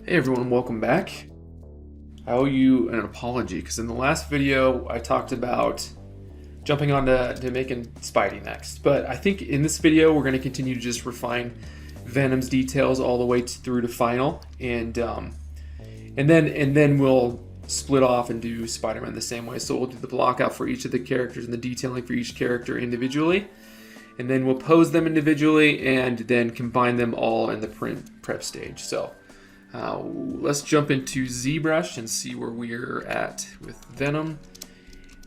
Hey everyone, welcome back. I owe you an apology because in the last video I talked about jumping on to making Spidey next. But I think in this video we're going to continue to just refine Venom's details all the way through to final, and then we'll split off and do Spiderman the same way. So we'll do the block out for each of the characters and the detailing for each character individually, and then we'll pose them individually and then combine them all in the prep stage. So let's jump into ZBrush and see where we're at with Venom.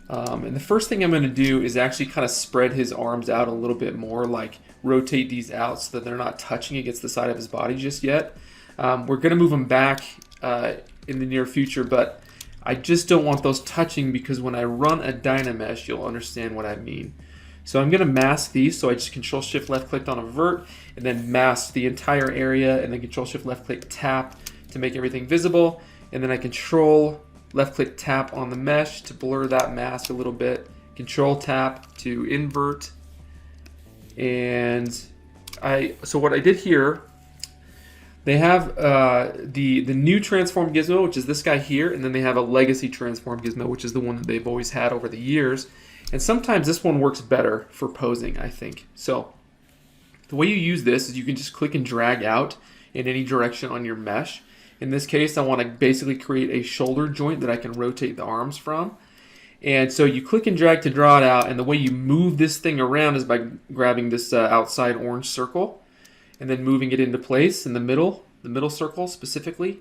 And the first thing I'm going to do is actually kind of spread his arms out a little bit more, like rotate these out so that they're not touching against the side of his body just yet. We're going to move them back in the near future, but I just don't want those touching because when I run a Dynamesh, you'll understand what I mean. So I'm going to mask these, so I just Control-Shift left-clicked on Invert, and then mask the entire area, and then Control-Shift left-click tap to make everything visible, and then I Control-Left-click tap on the mesh to blur that mask a little bit, Control-Tap to invert, and so what I did here, they have the new transform gizmo, which is this guy here, and then they have a legacy transform gizmo, which is the one that they've always had over the years. And sometimes this one works better for posing, I think. So the way you use this is you can just click and drag out in any direction on your mesh. In this case, I want to basically create a shoulder joint that I can rotate the arms from. And so you click and drag to draw it out, and the way you move this thing around is by grabbing this outside orange circle and then moving it into place in the middle circle specifically,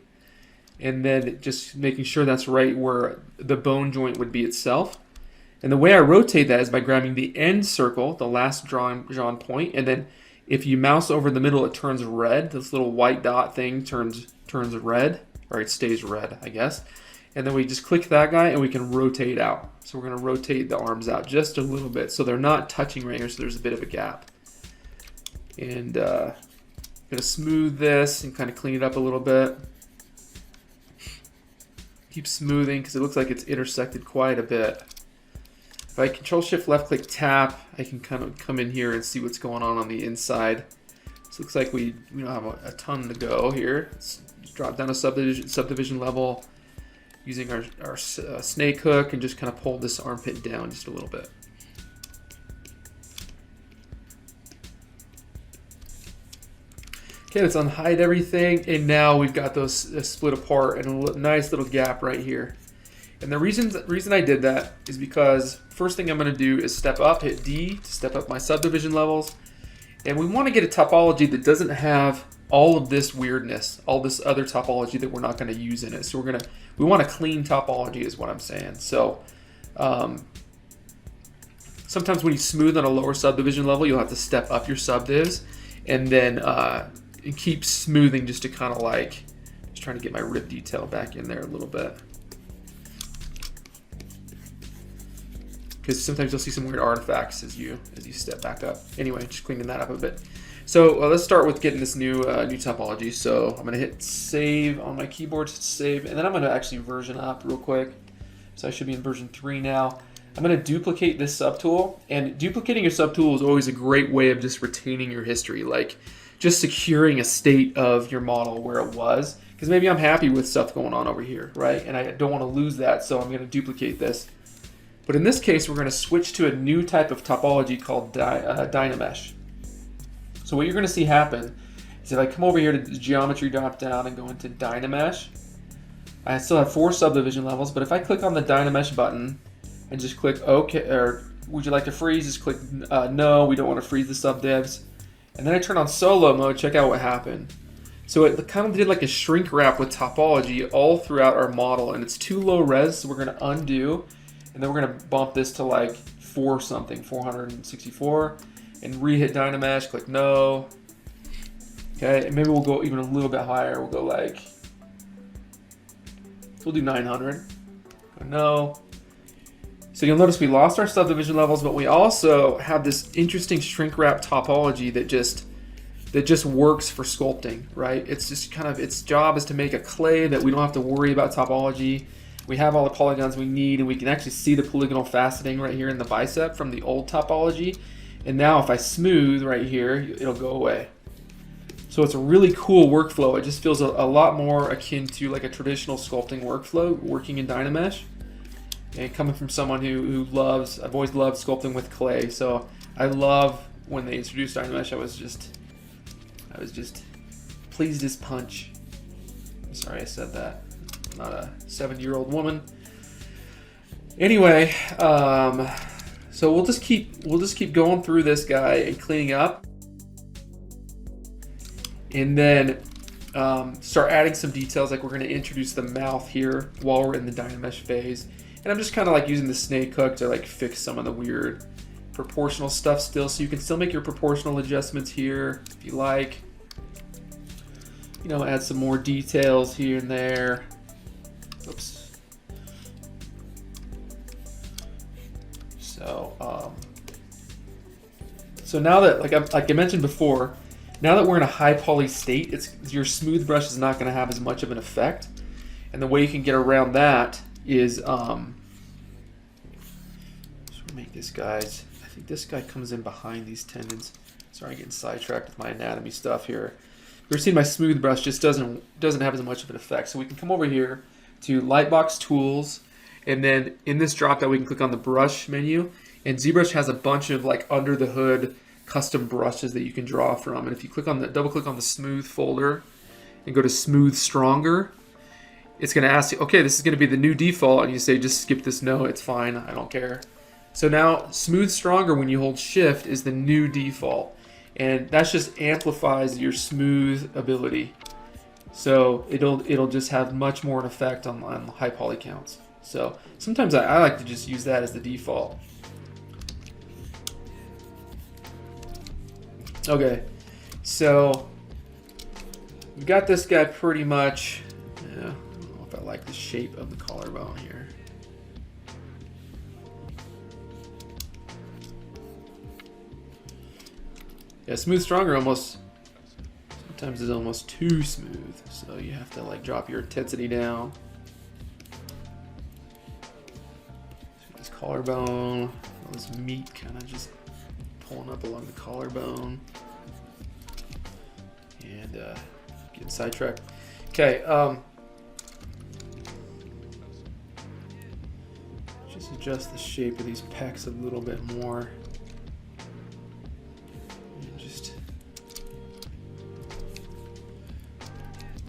and then just making sure that's right where the bone joint would be itself. And the way I rotate that is by grabbing the end circle, the last drawn point, and then if you mouse over the middle, it turns red. This little white dot thing turns red, or it stays red, I guess. And then we just click that guy, and we can rotate out. So we're going to rotate the arms out just a little bit, so they're not touching right here, so there's a bit of a gap. And I'm going to smooth this and kind of clean it up a little bit. Keep smoothing because it looks like it's intersected quite a bit. If I Control-Shift left-click tap, I can kind of come in here and see what's going on the inside. This looks like we don't have a ton to go here. Let's drop down a subdivision level using our snake hook and just kind of pull this armpit down just a little bit. Okay, let's unhide everything, and now we've got those split apart and a nice little gap right here. And the reason I did that is because first thing I'm going to do is step up, hit D to step up my subdivision levels. And we want to get a topology that doesn't have all of this weirdness, all this other topology that we're not going to use in it. So we want a clean topology is what I'm saying. So sometimes when you smooth on a lower subdivision level, you'll have to step up your subdivs and then and keep smoothing just to kind of like, just trying to get my rib detail back in there a little bit. Because sometimes you'll see some weird artifacts as you step back up. Anyway, just cleaning that up a bit. So let's start with getting this new topology. So I'm going to hit save on my keyboard, save, and then I'm going to actually version up real quick. So I should be in version 3 now. I'm going to duplicate this subtool, and duplicating your subtool is always a great way of just retaining your history, like just securing a state of your model where it was. Because maybe I'm happy with stuff going on over here, right? And I don't want to lose that, so I'm going to duplicate this. But in this case, we're going to switch to a new type of topology called Dynamesh. So what you're going to see happen is if I come over here to the geometry drop down and go into Dynamesh, I still have 4 subdivision levels, but if I click on the Dynamesh button and just click OK, or would you like to freeze, just click no, we don't want to freeze the subdivs. And then I turn on solo mode, check out what happened. So it kind of did like a shrink wrap with topology all throughout our model, and it's too low res, so we're going to undo. And then we're going to bump this to like 464, and re-hit Dynamesh, click no. Okay, and maybe we'll go even a little bit higher. We'll go like, we'll do 900. Go no. So you'll notice we lost our subdivision levels, but we also have this interesting shrink wrap topology that just works for sculpting, right? It's just kind of, its job is to make a clay that we don't have to worry about topology. We have all the polygons we need, and we can actually see the polygonal faceting right here in the bicep from the old topology. And now if I smooth right here, it'll go away. So it's a really cool workflow. It just feels a lot more akin to like a traditional sculpting workflow working in Dynamesh. And coming from someone who loves, I've always loved sculpting with clay. So I love when they introduced Dynamesh. I was just pleased as punch. I'm sorry I said that. I'm not a 7-year-old woman. Anyway, so we'll just keep going through this guy and cleaning up. And then start adding some details, like we're going to introduce the mouth here while we're in the Dynamesh phase. And I'm just kind of like using the snake hook to like fix some of the weird proportional stuff still. So you can still make your proportional adjustments here if you like. You know, add some more details here and there. Oops. So now that, like I mentioned before, now that we're in a high poly state, your smooth brush is not going to have as much of an effect. And the way you can get around that is, just make this guy's, I think this guy comes in behind these tendons. Sorry, I'm getting sidetracked with my anatomy stuff here. You're seeing my smooth brush just doesn't have as much of an effect. So we can come over here to Lightbox Tools, and then in this drop down we can click on the brush menu. And ZBrush has a bunch of like under the hood custom brushes that you can draw from. And if you click on double click on the smooth folder and go to smooth stronger, it's going to ask you, okay, this is going to be the new default, and you say just skip this. No, it's fine, I don't care. So now smooth stronger, when you hold shift, is the new default, and that just amplifies your smooth ability. So it'll just have much more an effect on high poly counts. So sometimes I like to just use that as the default. Okay, so we got this guy pretty much. Yeah, I don't know if I like the shape of the collarbone here. Yeah, smooth stronger almost sometimes is almost too smooth, so you have to like drop your intensity down. So this collarbone, all this meat kind of just pulling up along the collarbone, and getting sidetracked. Okay, just adjust the shape of these pecs a little bit more.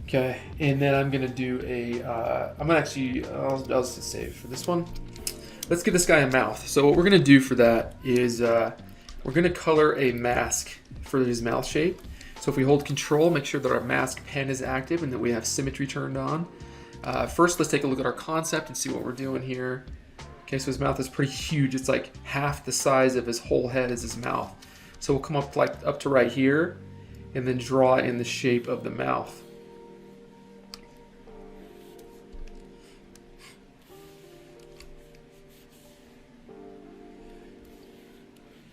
Okay, and then I'm gonna do I'll just save for this one. Let's give this guy a mouth. So what we're gonna do for that is we're gonna color a mask for his mouth shape. So if we hold Control, make sure that our mask pen is active and that we have symmetry turned on. First, let's take a look at our concept and see what we're doing here. Okay, so his mouth is pretty huge. It's like half the size of his whole head is his mouth. So we'll come up to right here and then draw in the shape of the mouth.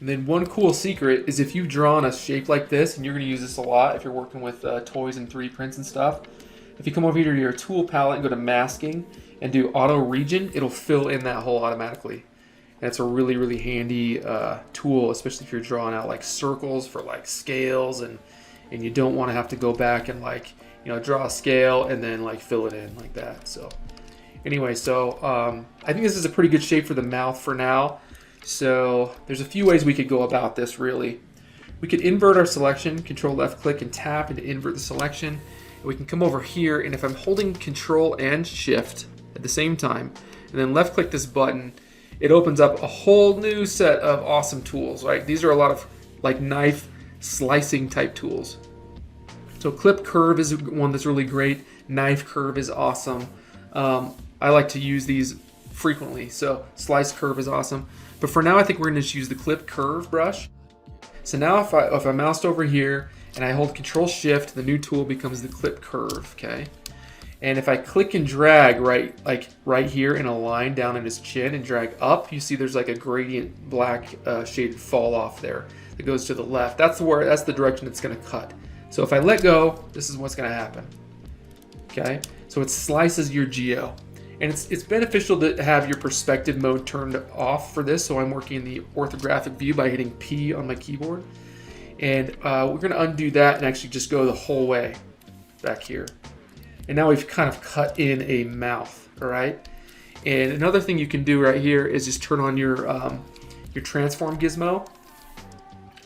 And then one cool secret is if you've drawn a shape like this, and you're going to use this a lot if you're working with toys and 3D prints and stuff, if you come over here to your tool palette and go to masking and do auto region, it'll fill in that hole automatically. And it's a really, really handy tool, especially if you're drawing out like circles for like scales, and you don't want to have to go back and like, you know, draw a scale and then like fill it in like that. So anyway, so I think this is a pretty good shape for the mouth for now. So there's a few ways we could go about this really. We could invert our selection, Control left click and tap and invert the selection. And we can come over here, and if I'm holding Control and Shift at the same time, and then left click this button, it opens up a whole new set of awesome tools, right? These are a lot of like knife slicing type tools. So clip curve is one that's really great. Knife curve is awesome. I like to use these frequently, so slice curve is awesome. But for now, I think we're going to just use the clip curve brush. So now if I moused over here and I hold Control Shift, the new tool becomes the clip curve, okay? And if I click and drag right here in a line down in his chin and drag up, you see there's like a gradient black shaded fall off there that goes to the left. That's the direction it's going to cut. So if I let go, this is what's going to happen, okay? So it slices your geo. And it's beneficial to have your perspective mode turned off for this. So I'm working in the orthographic view by hitting P on my keyboard. And we're going to undo that and actually just go the whole way back here. And now we've kind of cut in a mouth, all right? And another thing you can do right here is just turn on your transform gizmo.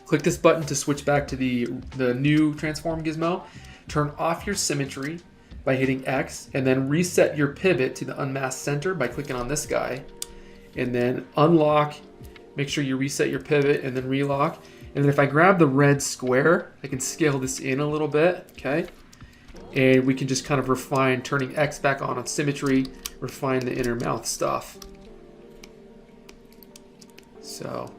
Click this button to switch back to the new transform gizmo. Turn off your symmetry by hitting X, and then reset your pivot to the unmasked center by clicking on this guy. And then unlock, make sure you reset your pivot and then relock. And then if I grab the red square, I can scale this in a little bit, okay? And we can just kind of refine, turning X back on symmetry, refine the inner mouth stuff. So,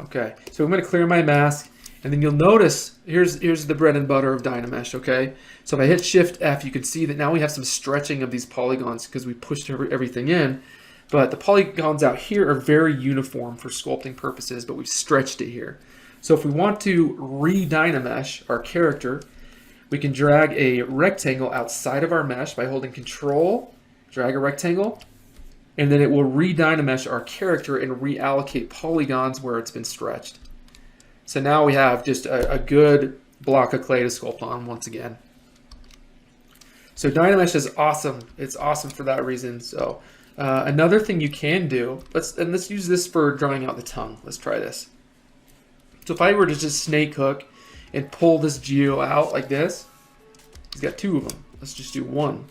okay, so I'm going to clear my mask, and then you'll notice here's the bread and butter of Dynamesh. Okay, so if I hit Shift F, you can see that now we have some stretching of these polygons because we pushed everything in. But the polygons out here are very uniform for sculpting purposes, but we've stretched it here. So if we want to re-Dynamesh our character, we can drag a rectangle outside of our mesh by holding Control, drag a rectangle, and then it will re-Dynamesh our character and reallocate polygons where it's been stretched. So now we have just a good block of clay to sculpt on once again. So Dynamesh is awesome. It's awesome for that reason. So another thing you can do, let's use this for drawing out the tongue. Let's try this. So if I were to just snake hook and pull this geo out like this, he's got two of them. Let's just do one.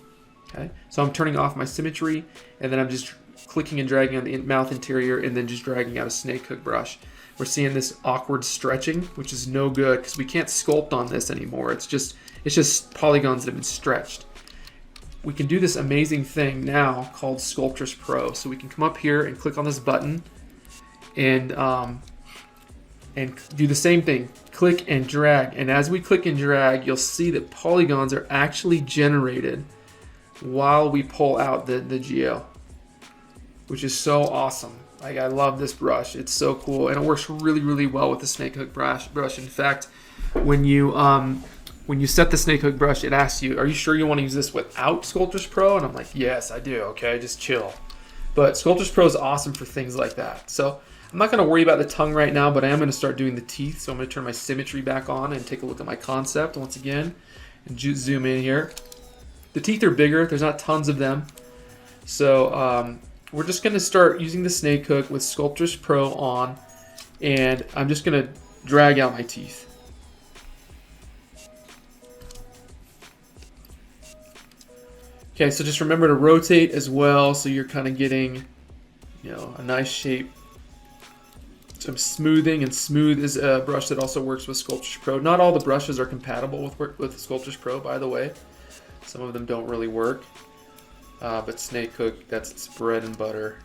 Okay, so I'm turning off my symmetry, and then I'm just clicking and dragging on the mouth interior, and then just dragging out a snake hook brush. We're seeing this awkward stretching, which is no good because we can't sculpt on this anymore. It's just polygons that have been stretched. We can do this amazing thing now called Sculptress Pro. So we can come up here and click on this button, and do the same thing. Click and drag, and as we click and drag, you'll see that polygons are actually generated while we pull out the geo, which is so awesome. Like, I love this brush. It's so cool, and it works really, really well with the snake hook brush. In fact, when you set the snake hook brush, it asks you, "Are you sure you want to use this without Sculptress Pro?" And I'm like, "Yes, I do." Okay, just chill. But Sculptress Pro is awesome for things like that. So I'm not going to worry about the tongue right now, but I am going to start doing the teeth. So I'm going to turn my symmetry back on and take a look at my concept once again, and zoom in here. The teeth are bigger. There's not tons of them. So we're just going to start using the snake hook with Sculptress Pro on, and I'm just going to drag out my teeth. Okay, so just remember to rotate as well, so you're kind of getting, a nice shape. Some smoothing, and smooth is a brush that also works with Sculptress Pro. Not all the brushes are compatible with Sculptress Pro, by the way. Some of them don't really work. But snake hook, that's its bread and butter.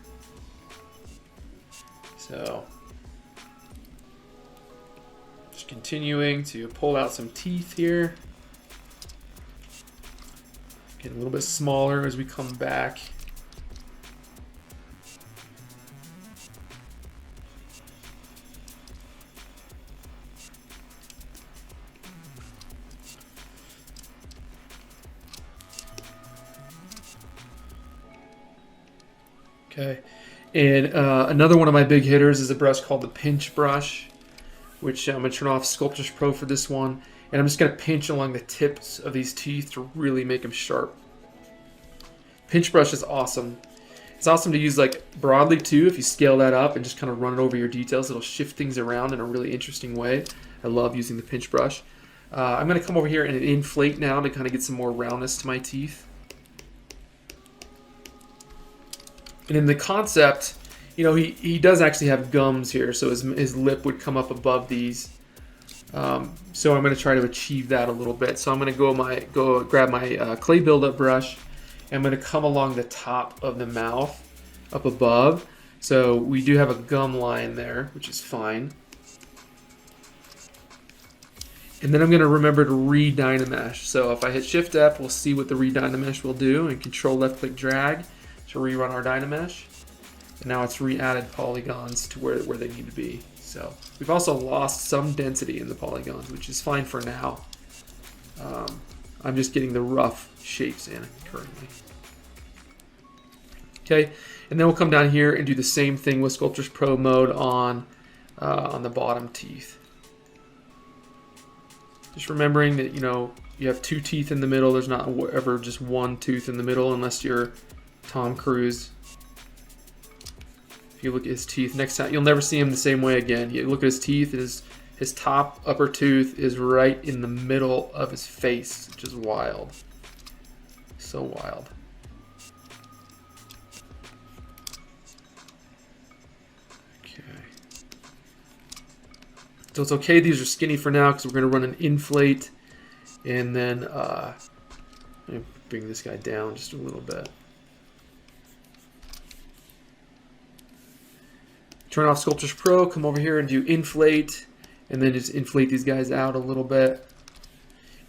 So just continuing to pull out some teeth here. Get a little bit smaller as we come back. Okay, and another one of my big hitters is a brush called the pinch brush, which I'm going to turn off Sculptress Pro for this one, and I'm just going to pinch along the tips of these teeth to really make them sharp. Pinch brush is awesome. It's awesome to use like broadly too. If you scale that up and just kind of run it over your details, it'll shift things around in a really interesting way. I love using the pinch brush. I'm going to come over here and inflate now to kind of get some more roundness to my teeth. And in the concept, he does actually have gums here, so his lip would come up above these. So I'm going to try to achieve that a little bit. So I'm going to go grab my clay buildup brush, and I'm going to come along the top of the mouth up above. So we do have a gum line there, which is fine. And then I'm going to remember to re-Dynamesh. So if I hit Shift F, we'll see what the re-Dynamesh will do, and Control left click drag to rerun our Dynamesh. And now it's re-added polygons to where they need to be. So we've also lost some density in the polygons, which is fine for now. I'm just getting the rough shapes in currently. Okay, and then we'll come down here and do the same thing with Sculptress Pro mode on on the bottom teeth. Just remembering that, you know, you have 2 teeth in the middle. There's not ever just 1 tooth in the middle unless you're Tom Cruise. If you look at his teeth, next time you'll never see him the same way again. You look at his teeth, his top upper tooth is right in the middle of his face, which is wild. So wild. Okay. So it's okay, these are skinny for now because we're going to run an inflate. And then let me bring this guy down just a little bit. Turn off Sculptris Pro, come over here and do inflate, and then just inflate these guys out a little bit.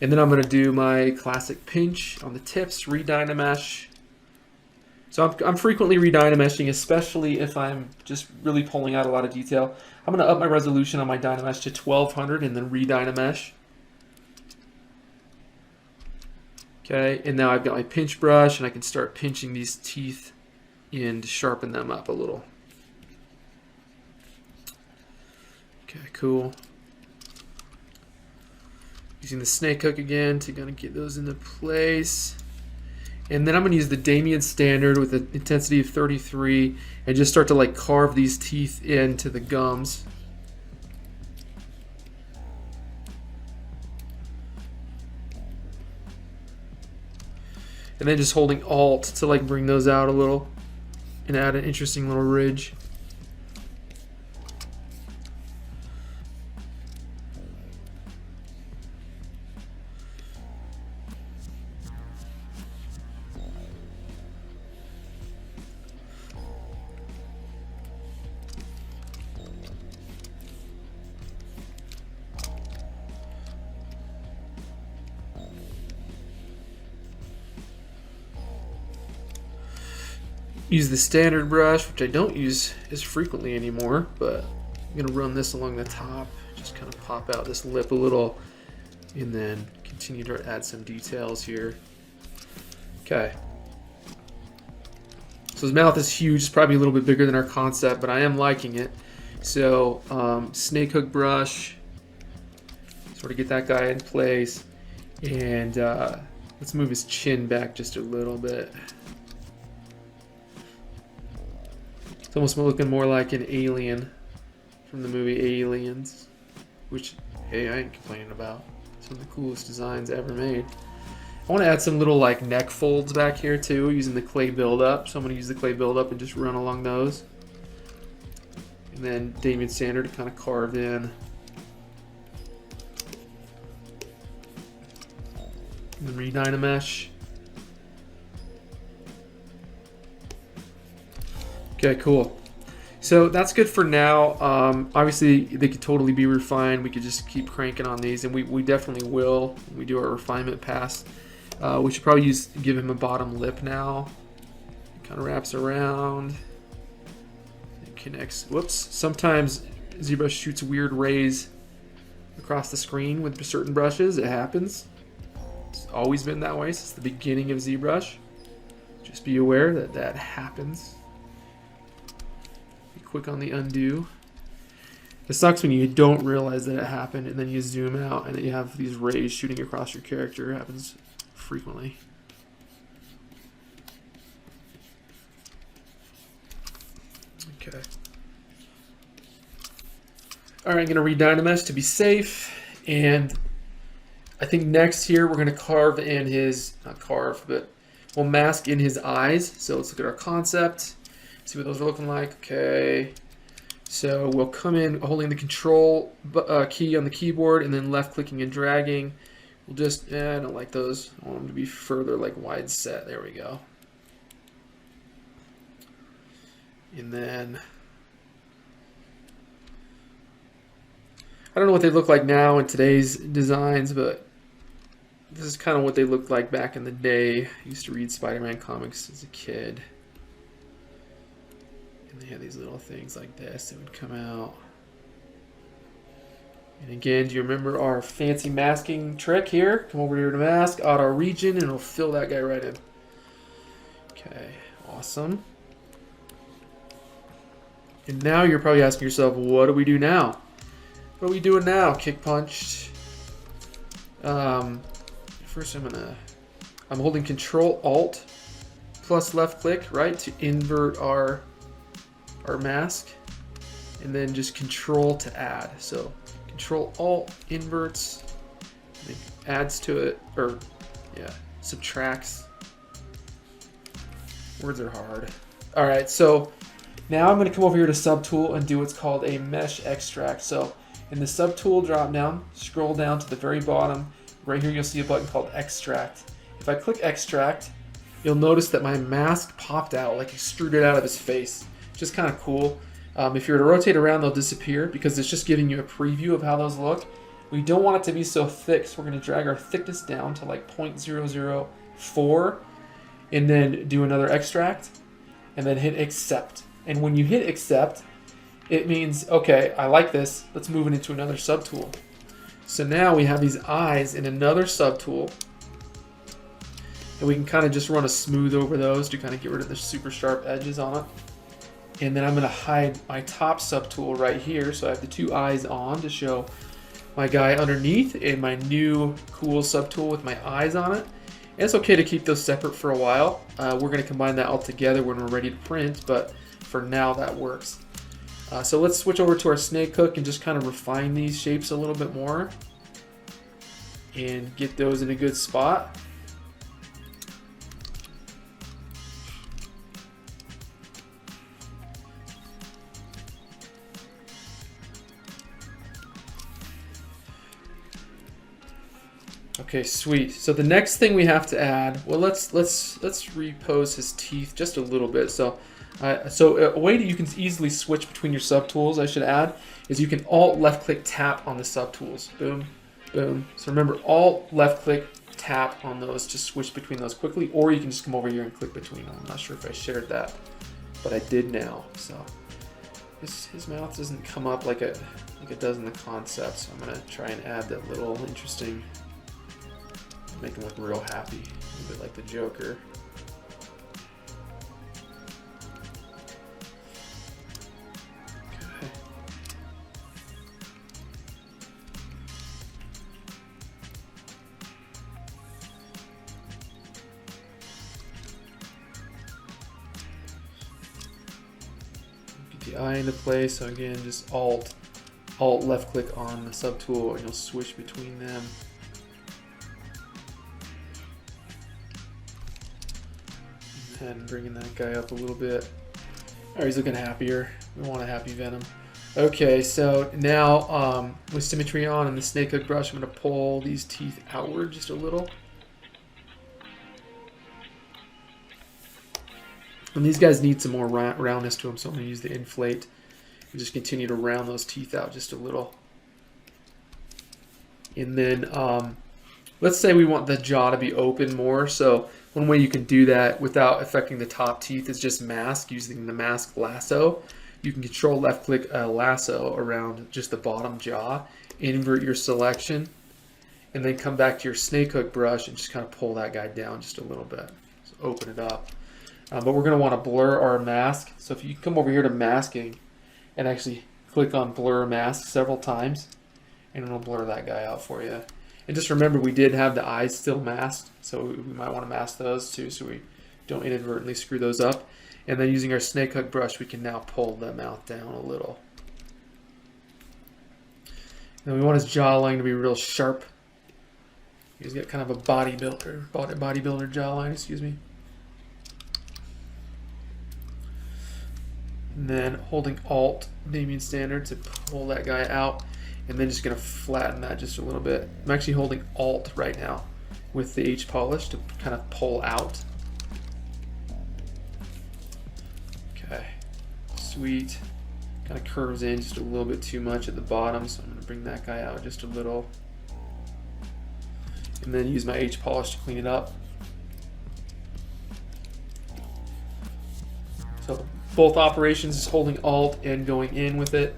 And then I'm going to do my classic pinch on the tips, redynamesh. So I'm frequently redynameshing, especially if I'm just really pulling out a lot of detail. I'm going to up my resolution on my dynamesh to 1200 and then redynamesh. Okay, and now I've got my pinch brush and I can start pinching these teeth in to sharpen them up a little. Okay, cool. Using the snake hook again to kind of get those into place. And then I'm going to use the Decimate standard with an intensity of 33 and just start to like carve these teeth into the gums. And then just holding Alt to like bring those out a little and add an interesting little ridge. Use the standard brush, which I don't use as frequently anymore, but I'm going to run this along the top, just kind of pop out this lip a little, and then continue to add some details here. Okay. So his mouth is huge, it's probably a little bit bigger than our concept, but I am liking it. So snake hook brush, sort of get that guy in place, and let's move his chin back just a little bit. It's almost looking more like an alien from the movie Aliens, which, hey, I ain't complaining about. Some of the coolest designs ever made. I want to add some little like neck folds back here too, using the clay buildup. So I'm going to use the clay buildup and just run along those. And then Decimate standard to kind of carve in. And then redynamesh. Okay, cool. So that's good for now. Obviously, they could totally be refined. We could just keep cranking on these, and we definitely will when we do our refinement pass. We should probably give him a bottom lip now. It kind of wraps around. It connects. Whoops. Sometimes ZBrush shoots weird rays across the screen with certain brushes. It happens. It's always been that way since the beginning of ZBrush. Just be aware that that happens. Quick on the undo. It sucks when you don't realize that it happened and then you zoom out and then you have these rays shooting across your character. It happens frequently. Okay. Alright, I'm going to redynamesh to be safe, and I think next here we're going to carve in his, not carve, but we'll mask in his eyes. So let's look at our concept. See what those are looking like. Okay, so we'll come in holding the control key on the keyboard and then left clicking and dragging. We'll just, I don't like those. I want them to be further like wide set. There we go. And then, I don't know what they look like now in today's designs, but this is kind of what they looked like back in the day. I used to read Spider-Man comics as a kid. And they had these little things like this that would come out. And again, do you remember our fancy masking trick here? Come over here to mask, auto region, and it'll fill that guy right in. Okay, awesome. And now you're probably asking yourself, what do we do now? What are we doing now? Kick punched. First I'm holding Control Alt plus left click, right, to invert our mask. And then just Control to add. So Control Alt inverts, and adds to it, or yeah, subtracts. Words are hard. All right, so now I'm going to come over here to Subtool and do what's called a Mesh Extract. So in the Subtool drop down, scroll down to the very bottom. Right here you'll see a button called Extract. If I click Extract, you'll notice that my mask popped out, like extruded out of his face. Just kind of cool. If you were to rotate around, they'll disappear because it's just giving you a preview of how those look. We don't want it to be so thick, so we're going to drag our thickness down to like 0.004 and then do another extract and then hit accept. And when you hit accept, it means, okay, I like this. Let's move it into another subtool. So now we have these eyes in another subtool. And we can kind of just run a smooth over those to kind of get rid of the super sharp edges on it. And then I'm going to hide my top subtool right here. So I have the two eyes on to show my guy underneath and my new cool subtool with my eyes on it. And it's okay to keep those separate for a while. We're going to combine that all together when we're ready to print, but for now that works. So let's switch over to our snake hook and just kind of refine these shapes a little bit more and get those in a good spot. Okay, sweet. So the next thing we have to add, well, let's repose his teeth just a little bit. So a way that you can easily switch between your subtools, I should add, is you can Alt left click tap on the subtools. Boom, boom. So remember, Alt left click tap on those to switch between those quickly, or you can just come over here and click between them. I'm not sure if I shared that, but I did now. So his mouth doesn't come up like it does in the concept. So I'm gonna try and add that little interesting. Make him look real happy, a bit like the Joker. Okay. Get the eye into place. So again, just Alt left click on the subtool, and you'll switch between them. And bringing that guy up a little bit. Oh, he's looking happier. We want a happy Venom. Okay, so now with symmetry on and the snake hook brush, I'm going to pull these teeth outward just a little. And these guys need some more roundness to them, so I'm going to use the inflate and just continue to round those teeth out just a little. And then let's say we want the jaw to be open more. So one way you can do that without affecting the top teeth is just mask, using the mask lasso. You can control left click lasso around just the bottom jaw, invert your selection, and then come back to your snake hook brush and just kind of pull that guy down just a little bit. So open it up. But we're going to want to blur our mask. So if you come over here to masking and actually click on blur mask several times, and it'll blur that guy out for you. And just remember, we did have the eyes still masked, so we might want to mask those too, so we don't inadvertently screw those up. And then using our snake hook brush, we can now pull the mouth down a little. And we want his jawline to be real sharp. He's got kind of a bodybuilder jawline, excuse me. And then holding Alt, naming standard, to pull that guy out. And then just going to flatten that just a little bit. I'm actually holding Alt right now with the H polish to kind of pull out. Okay, sweet. Kind of curves in just a little bit too much at the bottom, so I'm going to bring that guy out just a little. And then use my H polish to clean it up. So both operations is holding Alt and going in with it.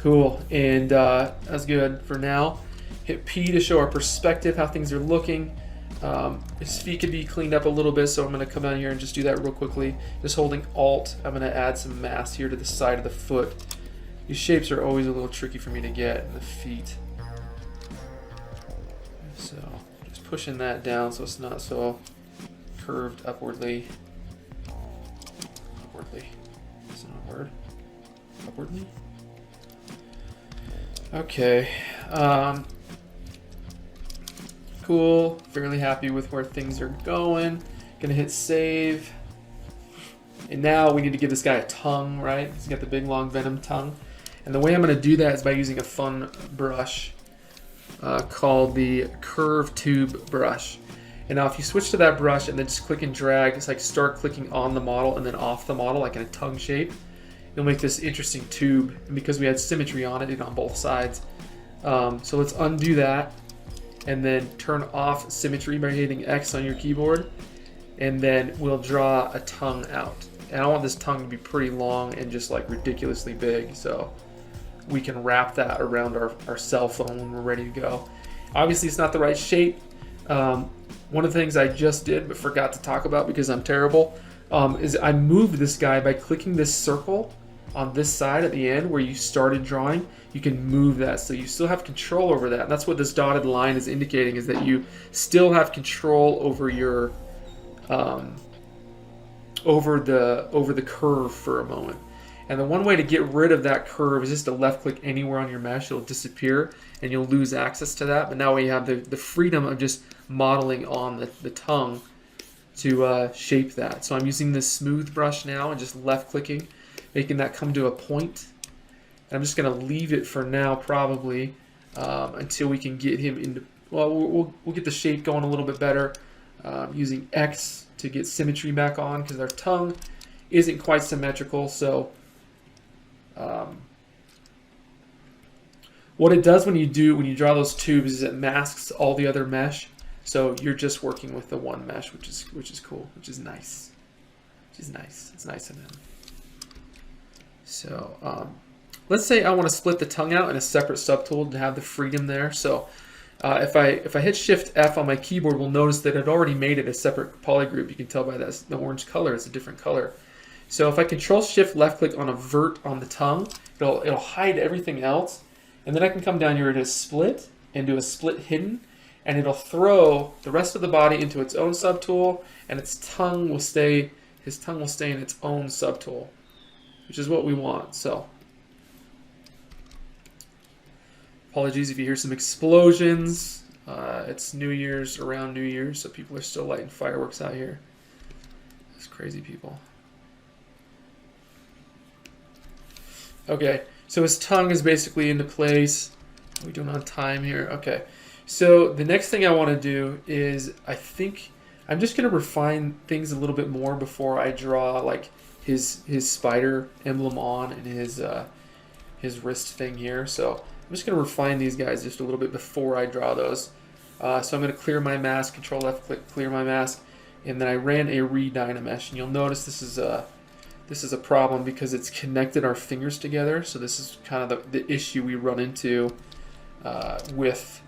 Cool, and that's good for now. Hit P to show our perspective, how things are looking. His feet could be cleaned up a little bit, so I'm going to come down here and just do that real quickly. Just holding Alt, I'm going to add some mass here to the side of the foot. These shapes are always a little tricky for me to get in the feet. So just pushing that down so it's not so curved upwardly. Upwardly. That's not a word. Upwardly? Okay. Cool. Fairly happy with where things are going. Gonna hit save. And now we need to give this guy a tongue, right? He's got the big long Venom tongue. And the way I'm gonna do that is by using a fun brush called the Curve Tube brush. And now if you switch to that brush and then just click and drag, it's like start clicking on the model and then off the model, like in a tongue shape, you'll make this interesting tube. And because we had symmetry on it on both sides. So let's undo that and then turn off symmetry by hitting X on your keyboard. And then we'll draw a tongue out. And I want this tongue to be pretty long and just like ridiculously big, so we can wrap that around our cell phone when we're ready to go. Obviously it's not the right shape. One of the things I just did but forgot to talk about because I'm terrible is I moved this guy by clicking this circle on this side at the end where you started drawing. You can move that, so you still have control over that. And that's what this dotted line is indicating, is that you still have control over your over the curve for a moment. And the one way to get rid of that curve is just to left click anywhere on your mesh. It'll disappear and you'll lose access to that. But now we have the freedom of just modeling on the tongue to shape that. So I'm using this smooth brush now and just left clicking, making that come to a point. And I'm just going to leave it for now probably until we can get him into, well, we'll get the shape going a little bit better using X to get symmetry back on, because our tongue isn't quite symmetrical. So what it does when you draw those tubes is it masks all the other mesh, so you're just working with the one mesh, which is cool, which is nice. It's nice of him. So let's say I want to split the tongue out in a separate subtool to have the freedom there. So if I hit Shift F on my keyboard, we'll notice that it already made it a separate polygroup. You can tell by that the orange color is a different color. So if I Control Shift left click on a vert on the tongue, it'll hide everything else, and then I can come down here to split and do a split hidden, and it'll throw the rest of the body into its own subtool, and his tongue will stay in its own subtool, which is what we want. So apologies if you hear some explosions. It's New Year's, around New Year's, so people are still lighting fireworks out here. It's crazy people. Okay, so his tongue is basically into place. Are we doing on time here? Okay, so the next thing I want to do is, I think I'm just going to refine things a little bit more before I draw like his spider emblem on and his wrist thing here. So I'm just going to refine these guys just a little bit before I draw those. So I'm going to clear my mask, Control left click, clear my mask, and then I ran a re-Dynamesh, and you'll notice this is a problem because it's connected our fingers together. So this is kind of the issue we run into with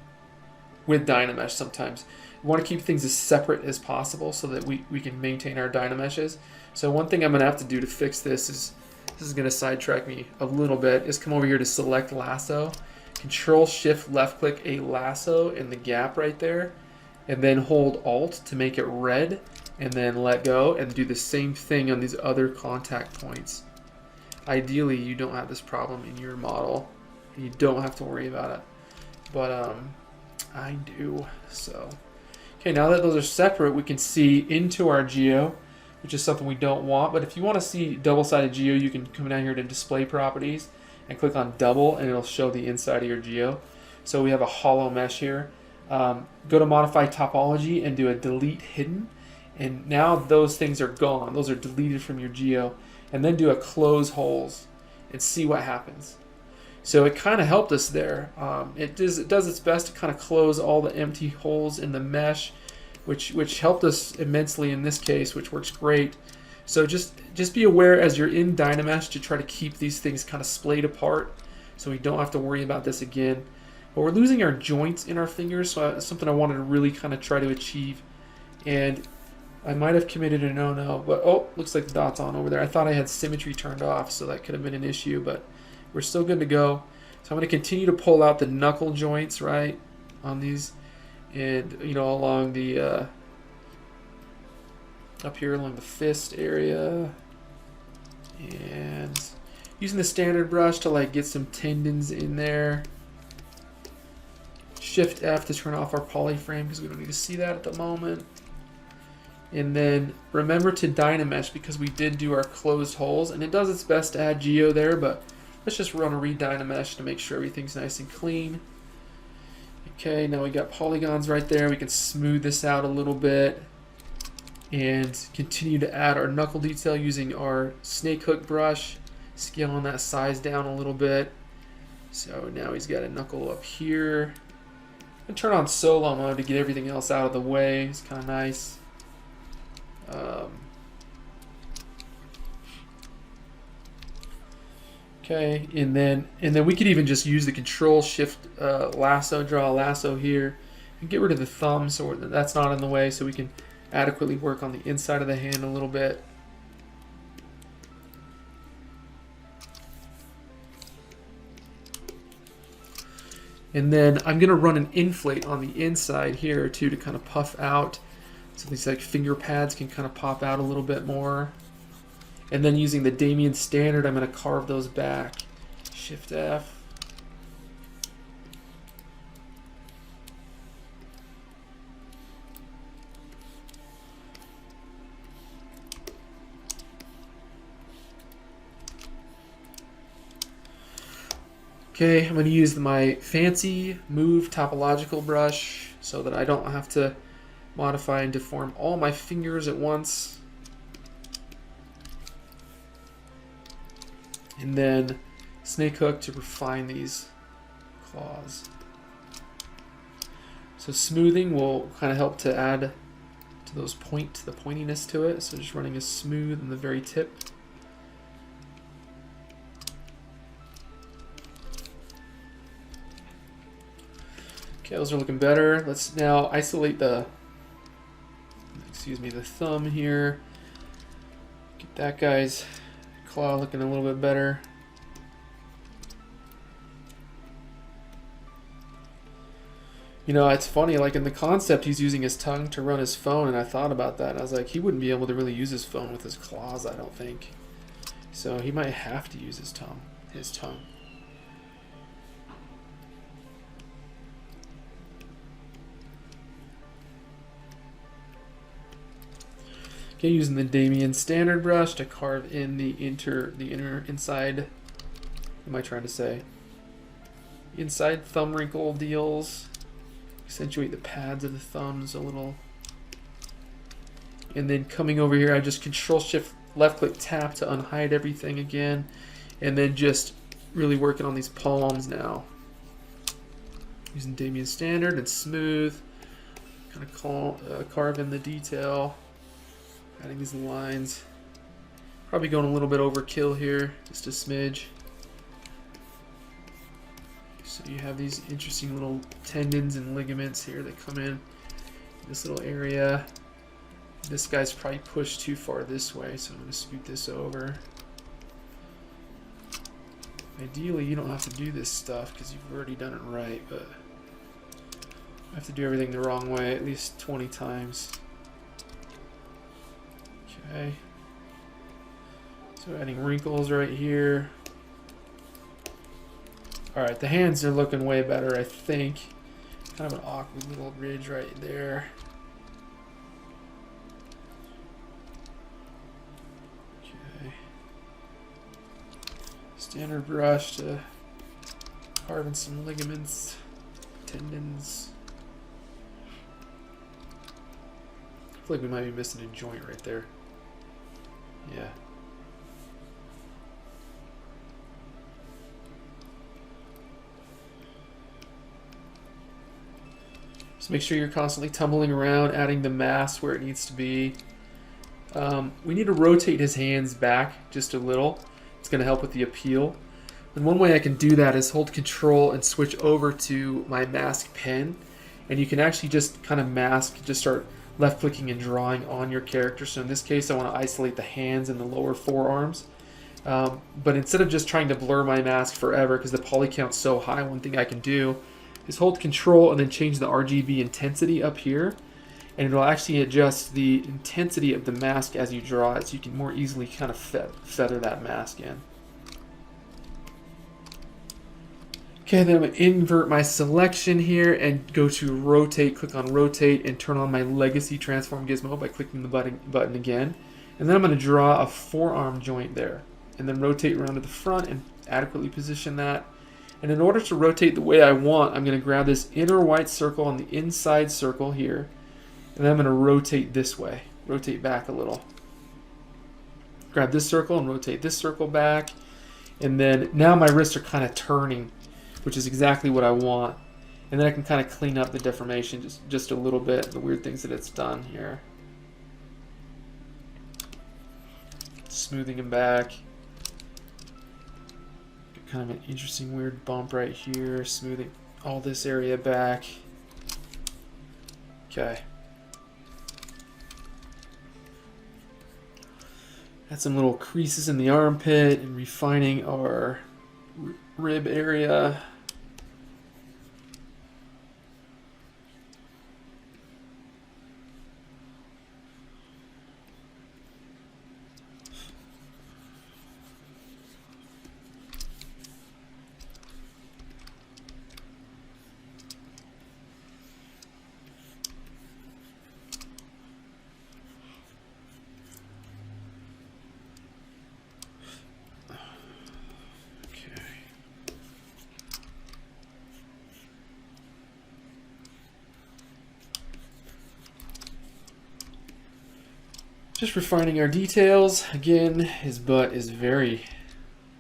Dynamesh sometimes. We want to keep things as separate as possible so that we can maintain our Dynameshes. So one thing I'm going to have to do to fix this is going to sidetrack me a little bit, is come over here to select lasso, Control Shift left click a lasso in the gap right there, and then hold Alt to make it red, and then let go, and do the same thing on these other contact points. Ideally, you don't have this problem in your model, and you don't have to worry about it, but I do. So okay, now that those are separate, we can see into our geo, which is something we don't want. But if you want to see double-sided geo, you can come down here to Display Properties and click on Double, and it'll show the inside of your geo. So we have a hollow mesh here. Go to Modify Topology and do a Delete Hidden. And now those things are gone. Those are deleted from your geo. And then do a Close Holes and see what happens. So it kind of helped us there. It does its best to kind of close all the empty holes in the mesh, which helped us immensely in this case, which works great. So just be aware as you're in Dynamesh to try to keep these things kind of splayed apart, so we don't have to worry about this again. But we're losing our joints in our fingers, so it's something I wanted to really kind of try to achieve. And I might have committed a no-no, but oh, looks like the dot's on over there. I thought I had symmetry turned off, so that could have been an issue, but we're still good to go. So I'm going to continue to pull out the knuckle joints, right, on these, and, you know, along the, up here along the fist area, and using the standard brush to, like, get some tendons in there. Shift F to turn off our polyframe because we don't need to see that at the moment. And then remember to Dynamesh because we did do our closed holes, and it does its best to add geo there, but let's just run a re-Dynamesh to make sure everything's nice and clean. Okay, now we got polygons right there. We can smooth this out a little bit and continue to add our knuckle detail using our snake hook brush, scaling that size down a little bit. So now he's got a knuckle up here. I'm gonna turn on solo mode to get everything else out of the way. It's kind of nice. Okay, and then we could even just use the Control Shift lasso, draw a lasso here, and get rid of the thumb so that's not in the way, so we can adequately work on the inside of the hand a little bit. And then I'm going to run an inflate on the inside here too to kind of puff out, so these like finger pads can kind of pop out a little bit more. And then using the Damien standard, I'm going to carve those back. Shift F. Okay, I'm going to use my fancy Move topological brush so that I don't have to modify and deform all my fingers at once. And then snake hook to refine these claws. So smoothing will kind of help to add to those the pointiness to it. So just running a smooth in the very tip. Okay, those are looking better. Let's now isolate the thumb here. Get that guy's claw looking a little bit better. You know, it's funny, like in the concept, he's using his tongue to run his phone, and I thought about that, and I was like, he wouldn't be able to really use his phone with his claws, I don't think. So he might have to use his tongue. Okay, using the Damien standard brush to carve in the inside. What am I trying to say? Inside thumb wrinkle deals. Accentuate the pads of the thumbs a little. And then coming over here, I just Control Shift left click tap to unhide everything again. And then just really working on these palms now. Using Damien standard and smooth. Kind of carve in the detail. Adding these lines. Probably going a little bit overkill here, just a smidge. So you have these interesting little tendons and ligaments here that come in this little area. This guy's probably pushed too far this way, so I'm going to scoot this over. Ideally, you don't have to do this stuff because you've already done it right, but I have to do everything the wrong way at least 20 times. Okay, so adding wrinkles right here. Alright, the hands are looking way better, I think. Kind of an awkward little ridge right there. Okay. Standard brush to carve in some ligaments, tendons. I feel like we might be missing a joint right there. Yeah. So make sure you're constantly tumbling around, adding the mass where it needs to be. We need to rotate his hands back just a little. It's going to help with the appeal. And one way I can do that is hold Control and switch over to my mask pen. And you can actually just kind of mask, just start left clicking and drawing on your character. So in this case, I want to isolate the hands and the lower forearms. But instead of just trying to blur my mask forever because the poly count's so high, one thing I can do is hold Control and then change the RGB intensity up here. And it'll actually adjust the intensity of the mask as you draw it, so you can more easily kind of feather that mask in. Okay, then I'm going to invert my selection here and go to rotate, click on rotate, and turn on my legacy transform gizmo by clicking the button again. And then I'm going to draw a forearm joint there, and then rotate around to the front and adequately position that. And in order to rotate the way I want, I'm going to grab this inner white circle on the inside circle here, and then I'm going to rotate this way, rotate back a little. Grab this circle and rotate this circle back, and then now my wrists are kind of turning, which is exactly what I want. And then I can kind of clean up the deformation just a little bit, the weird things that it's done here. Smoothing them back. Kind of an interesting weird bump right here, smoothing all this area back. Okay. Add some little creases in the armpit and refining our rib area. Just refining our details. Again, his butt is very,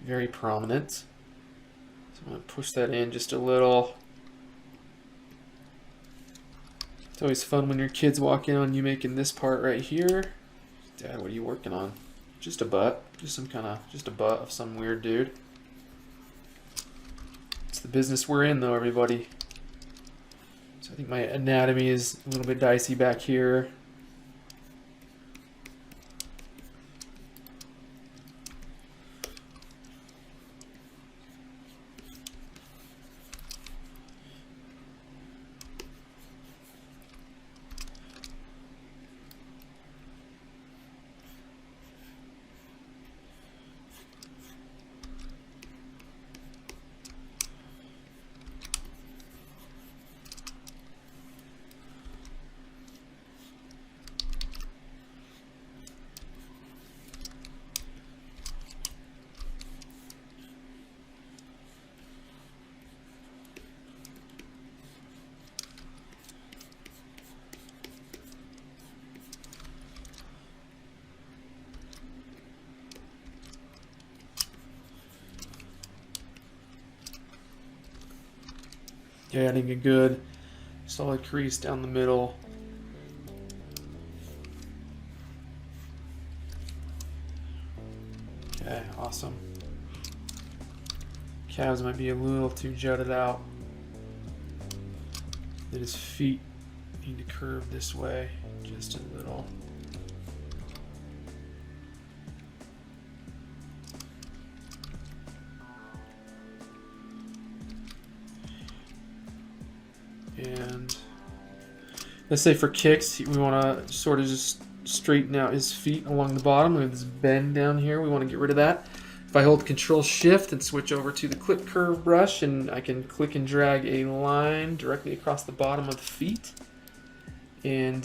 very prominent. So I'm going to push that in just a little. It's always fun when your kids walk in on you making this part right here. Dad, what are you working on? Just a butt. Just a butt of some weird dude. It's the business we're in though, everybody. So I think my anatomy is a little bit dicey back here. Adding a good solid crease down the middle. Okay, awesome. Calves might be a little too jutted out. Then his feet need to curve this way just a little. And let's say for kicks, we want to sort of just straighten out his feet along the bottom. We have this bend down here. We want to get rid of that. If I hold Control Shift and switch over to the clip curve brush, and I can click and drag a line directly across the bottom of the feet, and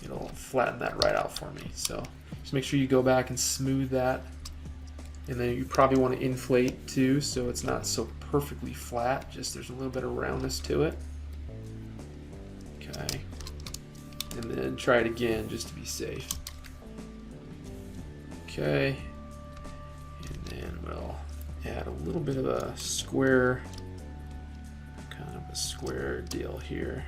it'll flatten that right out for me. So just make sure you go back and smooth that. And then you probably want to inflate too, so it's not so perfectly flat, just there's a little bit of roundness to it. Okay. And then try it again just to be safe. Okay. And then we'll add a little bit of a square, kind of a square deal here.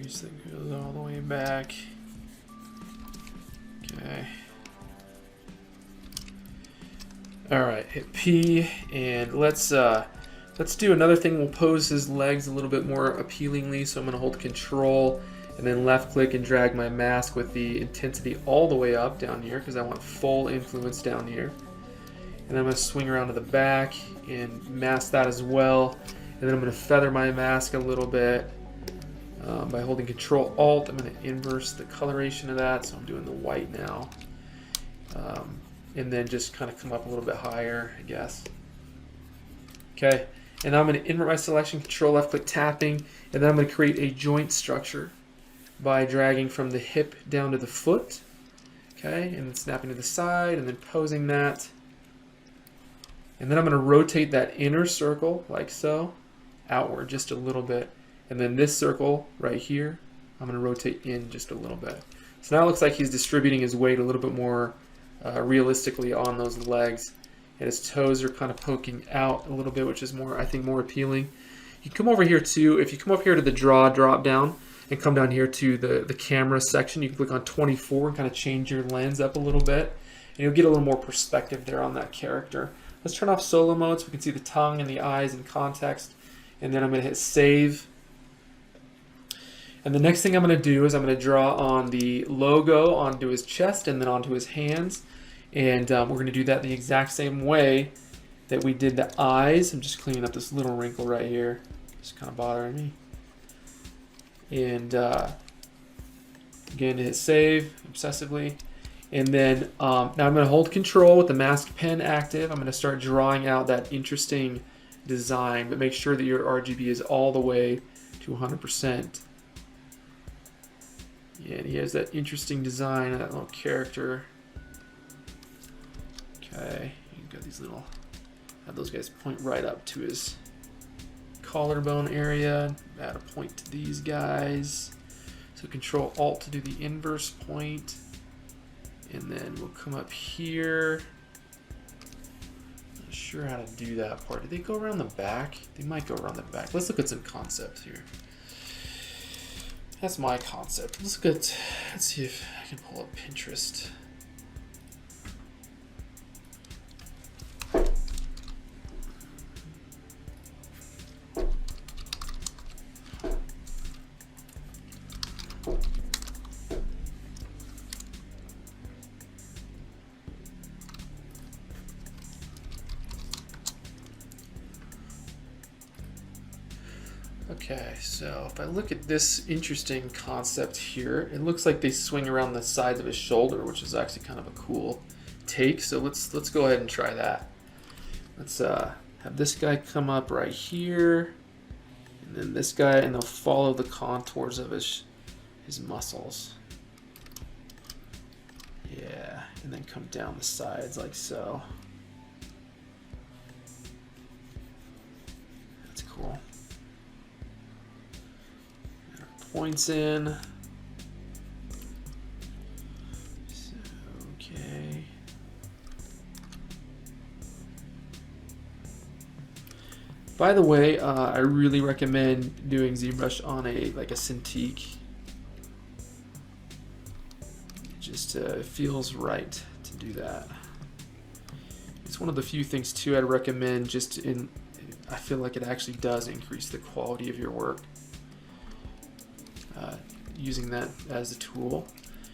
crease that goes all the way back. Okay. All right, hit P, and let's do another thing. We'll pose his legs a little bit more appealingly. So I'm going to hold Control and then left click and drag my mask with the intensity all the way up down here because I want full influence down here. And then I'm going to swing around to the back and mask that as well. And then I'm going to feather my mask a little bit by holding Control Alt. I'm going to inverse the coloration of that, so I'm doing the white now. And then just kind of come up a little bit higher, I guess. Okay, and now I'm going to invert my selection, Control left click tapping, and then I'm going to create a joint structure by dragging from the hip down to the foot. Okay, and then snapping to the side and then posing that. And then I'm going to rotate that inner circle like so, outward just a little bit. And then this circle right here, I'm going to rotate in just a little bit. So now it looks like he's distributing his weight a little bit more realistically on those legs. And his toes are kind of poking out a little bit, which is more, I think, more appealing. You come over here too, if you come up here to the draw drop down and come down here to the camera section, you can click on 24 and kind of change your lens up a little bit. And you'll get a little more perspective there on that character. Let's turn off solo mode so we can see the tongue and the eyes in context. And then I'm going to hit save. And the next thing I'm going to do is I'm going to draw on the logo onto his chest and then onto his hands. And we're going to do that the exact same way that we did the eyes. I'm just cleaning up this little wrinkle right here. It's kind of bothering me. And again, hit save obsessively. And then now I'm going to hold Control with the mask pen active. I'm going to start drawing out that interesting design, but make sure that your RGB is all the way to 100%. Yeah, and he has that interesting design of that little character. Okay, you got these little, have those guys point right up to his collarbone area. Add a point to these guys. So Control Alt to do the inverse point. And then we'll come up here. Not sure how to do that part. Do they go around the back? They might go around the back. Let's look at some concepts here. That's my concept. Let's see if I can pull up Pinterest. Okay, so if I look at this interesting concept here, it looks like they swing around the sides of his shoulder, which is actually kind of a cool take. So let's go ahead and try that. Let's have this guy come up right here, and then this guy, and they'll follow the contours of his muscles. Yeah, and then come down the sides like so. That's cool. Points in. So, okay. By the way, I really recommend doing ZBrush on a Cintiq. It just feels right to do that. It's one of the few things too I'd recommend. I feel like it actually does increase the quality of your work. Using that as a tool.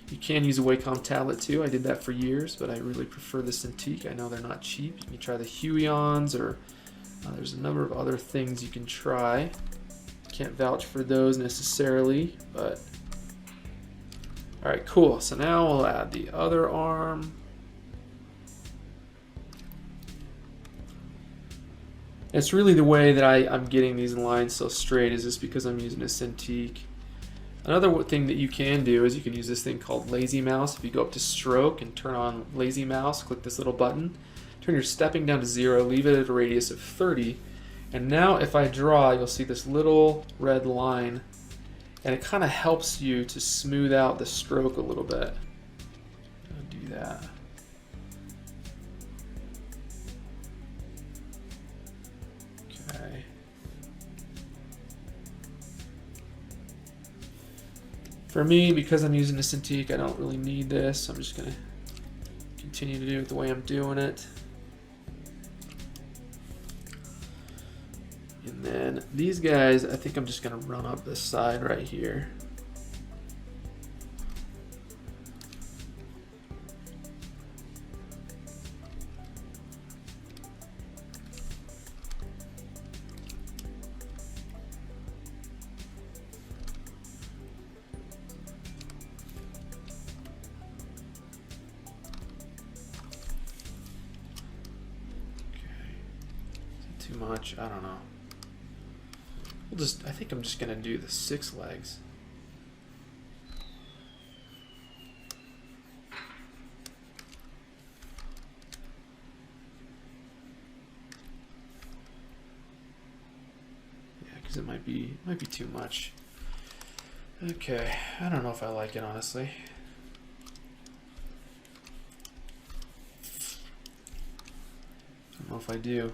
You can use a Wacom tablet too. I did that for years, but I really prefer the Cintiq. I know they're not cheap. You can try the Huions, or there's a number of other things you can try. Can't vouch for those necessarily, but all right, cool. So now we'll add the other arm. It's really the way that I'm getting these lines so straight is just because I'm using a Cintiq. Another thing that you can do is you can use this thing called Lazy Mouse. If you go up to Stroke and turn on Lazy Mouse, click this little button, turn your stepping down to 0, leave it at a radius of 30, and now if I draw, you'll see this little red line, and it kind of helps you to smooth out the stroke a little bit. I'll do that. Okay. For me, because I'm using the Cintiq, I don't really need this. So I'm just gonna continue to do it the way I'm doing it. And then these guys, I think I'm just gonna run up this side right here. Too much, I don't know. I think I'm just gonna do the 6 legs. Yeah, because it might be too much. Okay, I don't know if I like it, honestly. I don't know if I do.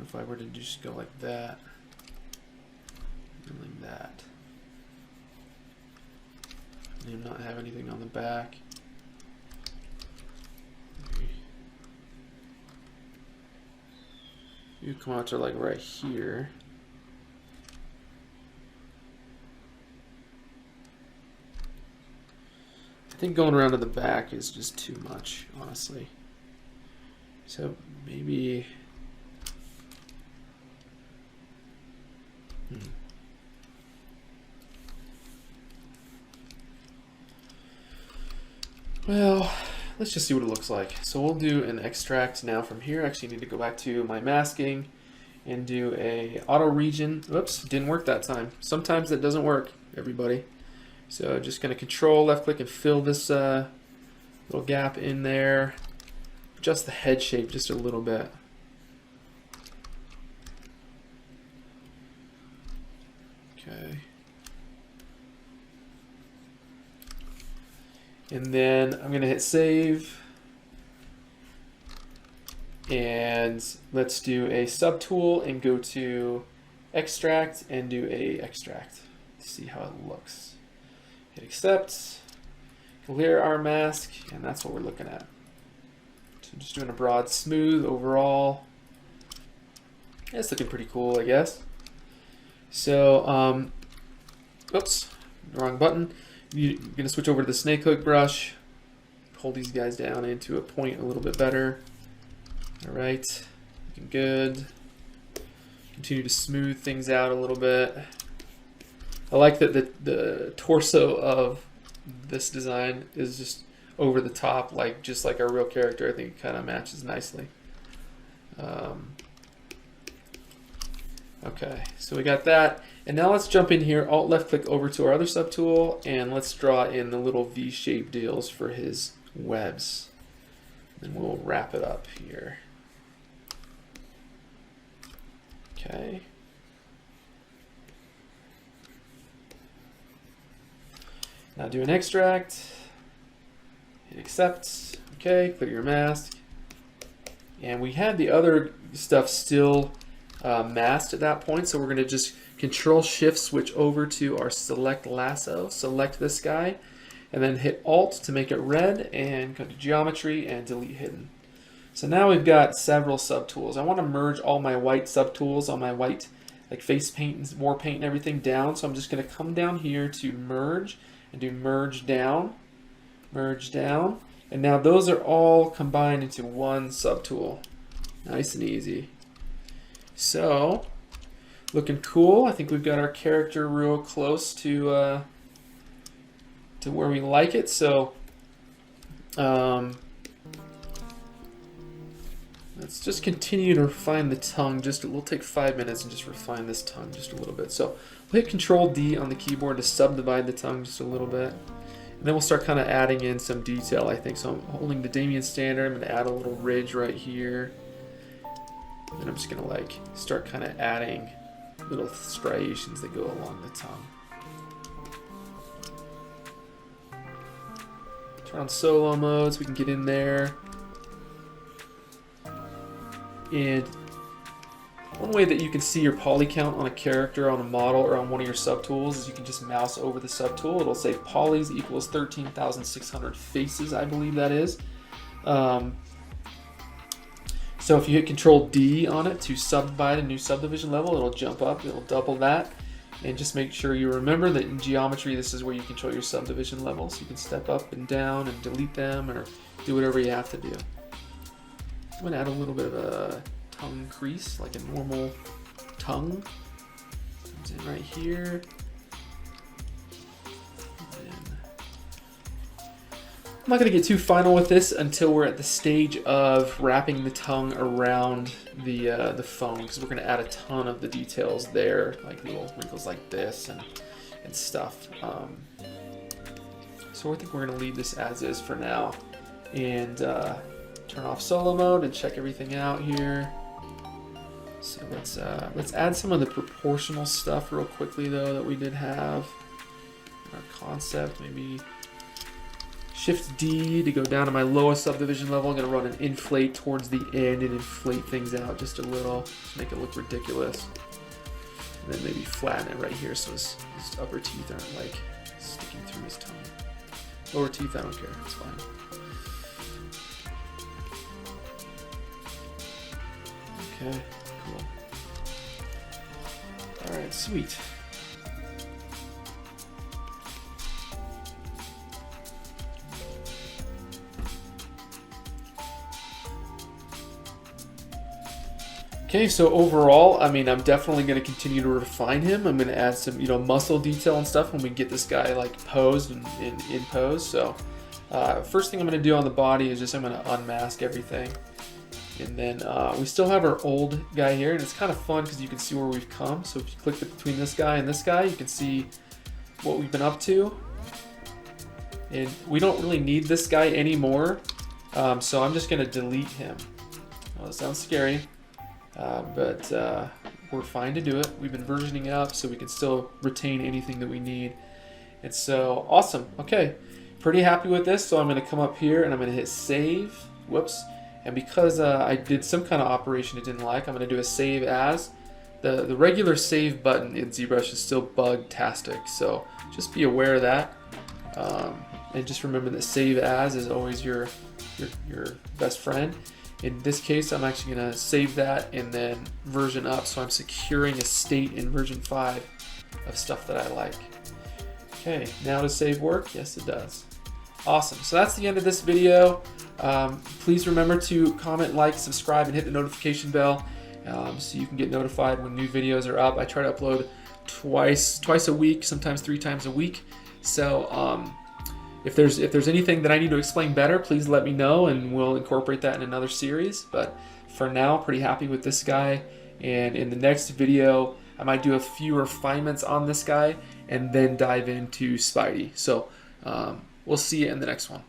If I were to just go like that, and like that, and not have anything on the back. You come out to like right here. I think going around to the back is just too much, honestly. So maybe. Well, let's just see what it looks like. So we'll do an extract now from here. Actually, I need to go back to my masking and do a auto region. Oops, didn't work that time. Sometimes that doesn't work, everybody. So just gonna control left click and fill this little gap in there. Adjust the head shape just a little bit. Okay. And then I'm gonna hit save. And let's do a subtool and go to extract and do a extract to see how it looks. Hit accept, clear our mask, and that's what we're looking at. So just doing a broad smooth overall. Yeah, it's looking pretty cool, I guess. So, oops, wrong button. You're gonna switch over to the snake hook brush. Hold these guys down into a point a little bit better. All right, looking good. Continue to smooth things out a little bit. I like that the torso of this design is just over the top, like just like our real character. I think it kind of matches nicely. Okay, so we got that. And now let's jump in here, Alt left click over to our other subtool, and let's draw in the little V-shaped deals for his webs. And we'll wrap it up here. Okay. Now do an extract, hit accept, okay, clear your mask. And we had the other stuff still masked at that point, so we're gonna just Control Shift switch over to our select lasso, select this guy, and then hit Alt to make it red, and go to geometry and delete hidden. So now we've got several subtools. I want to merge all my white subtools, all my white like face paint and war paint and everything down. So I'm just going to come down here to merge and do merge down, and now those are all combined into one subtool. Nice and easy. So looking cool. I think we've got our character real close to where we like it. So let's just continue to refine the tongue. We'll take 5 minutes and just refine this tongue just a little bit. So we'll hit Control D on the keyboard to subdivide the tongue just a little bit. And then we'll start kind of adding in some detail, I think. So I'm holding the Damien standard. I'm going to add a little ridge right here. And I'm just going to like start kind of adding little striations that go along the tongue. Turn on solo mode so we can get in there. And One way that you can see your poly count on a character, on a model, or on one of your subtools is you can just mouse over the subtool. It'll say polys equals 13,600 faces, I believe that is. So if you hit Control D on it to subdivide a new subdivision level, it'll jump up, it'll double that. And just make sure you remember that in geometry, this is where you control your subdivision levels. You can step up and down and delete them or do whatever you have to do. I'm gonna add a little bit of a tongue crease, like a normal tongue. Comes in right here. I'm not going to get too final with this until we're at the stage of wrapping the tongue around the phone, because we're going to add a ton of the details there, like little wrinkles like this and stuff. So I think we're going to leave this as is for now, and turn off solo mode and check everything out here. So let's add some of the proportional stuff real quickly though that we did have in our concept. Maybe Shift D to go down to my lowest subdivision level. I'm going to run an inflate towards the end and inflate things out just a little to make it look ridiculous. And then maybe flatten it right here so his upper teeth aren't like sticking through his tongue. Lower teeth, I don't care, it's fine. Okay, cool. Alright, sweet. Okay, so overall, I mean, I'm definitely going to continue to refine him. I'm going to add some, muscle detail and stuff when we get this guy like posed and in pose. So first thing I'm going to do on the body is just I'm going to unmask everything. And then we still have our old guy here, and it's kind of fun because you can see where we've come. So if you click between this guy and this guy, you can see what we've been up to. And we don't really need this guy anymore, so I'm just going to delete him. Well, that sounds scary. But we're fine to do it. We've been versioning it up so we can still retain anything that we need. And so, awesome. Okay, pretty happy with this. So I'm going to come up here and I'm going to hit save. Whoops. And because I did some kind of operation it didn't like, I'm going to do a save as. The regular save button in ZBrush is still bug-tastic, so just be aware of that. And just remember that save as is always your best friend. In this case, I'm actually going to save that and then version up, so I'm securing a state in version 5 of stuff that I like. Okay, now does save work? Yes, it does. Awesome. So that's the end of this video. Please remember to comment, like, subscribe, and hit the notification bell so you can get notified when new videos are up. I try to upload twice a week, sometimes 3 times a week. So if there's anything that I need to explain better, please let me know and we'll incorporate that in another series. But for now, pretty happy with this guy. And in the next video, I might do a few refinements on this guy and then dive into Spidey. So we'll see you in the next one.